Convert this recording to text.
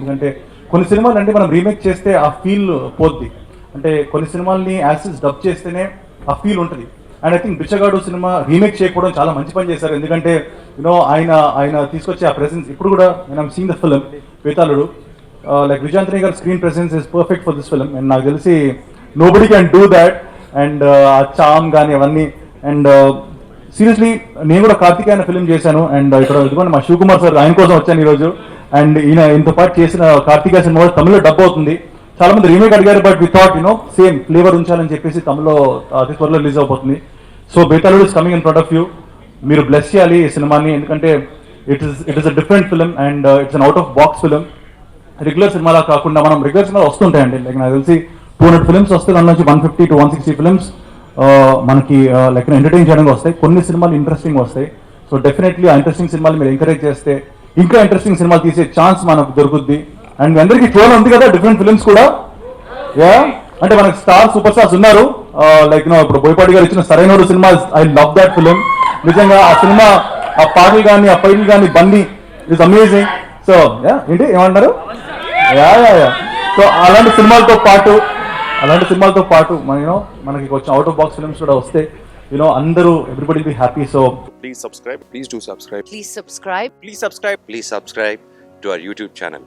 ఎందుకంటే కొన్ని సినిమాలు అంటే మనం రీమేక్ చేస్తే ఆ ఫీల్ పోద్ది, అంటే కొన్ని సినిమాల్ని యాసిస్ డబ్ చేస్తేనే ఆ ఫీల్ ఉంటుంది. And I think Bichagadu cinema remake చేయకపోవడం చాలా మంచి పని చేశారు, ఎందుకంటే యూనో ఆయన తీసుకొచ్చే ఆ ప్రెసెన్స్ ఇప్పుడు కూడా నేను సీన్ ద ఫిలిం వేతాళుడు, లైక్ విజయాంతని గారి screen presence is perfect for this film. And నాకు తెలిసి nobody can do that. And ఆ చామ్ కానీ అవన్నీ. అండ్ సీరియస్లీ నేను కూడా కార్తికేయన ఫిలిం చేశాను. అండ్ ఇక్కడ ఇదిగోండి మా శివకుమార్ సార్, ఆయన కోసం వచ్చాను ఈరోజు. అండ్ ఈయన ఇంత పాటు చేసిన కార్తికేయ సినిమా కూడా తమిళ్లో డబ్ అవుతుంది. చాలా మంది రీమేక్ అడిగారు, but we thought same flavour ఉంచాలని చెప్పేసి తమిళ్లో అతి త్వరలో రిలీజ్ అవబోతుంది. So Bethaludu is coming in front of you. మీరు బ్లెస్ చేయాలి ఈ సినిమాని, ఎందుకంటే it is a different film and it's an out of box film. Regular సినిమాలా కాకుండా మనం రెగ్యులర్ సినిమాలు వస్తుంటాయండి, లైక్ నాకు తెలిసి 200 ఫిల్మ్స్ వస్తే దాని నుంచి 150 to 160 ఫిల్మ్స్ మనకి లైక్ ఎంటర్టైన్ చేయడానికి వస్తాయి. కొన్ని సినిమాలు ఇంట్రెస్టింగ్ వస్తాయి. సో డెఫినెట్లీ ఆ ఇంట్రెస్టింగ్ సినిమాలు మీరు ఎంకరేజ్ చేస్తే ఇంకా ఇంట్రెస్టింగ్ సినిమాలు తీసే ఛాన్స్ మనకు దొరుకుద్ది. అండ్ మీ అందరికీ చూడాలి ఉంది కదా డిఫరెంట్ ఫిల్మ్స్ కూడా. యా, అంటే మనకి సూపర్ స్టార్స్ ఉన్నారు, లైక్ ఇప్పుడు బోయపాటి గారు ఇచ్చిన సరైనోడు సినిమా, ఐ లవ్ దట్ ఫిలిం. నిజంగా ఆ సినిమా, ఆ పాటలు కానీ ఆ ఫైట్లు కానీ Bunny is amazing. So yeah, ఏంటి ఏమంటారు? యా యా యా సో అలాంటి సినిమాలతో పాటు మనకి కొంచెం అవుట్ ఆఫ్ బాక్స్ ఫిల్మ్స్ కూడా వస్తే అందరూ everybody be happy. So please subscribe, please do subscribe, Please subscribe. please subscribe to our YouTube channel.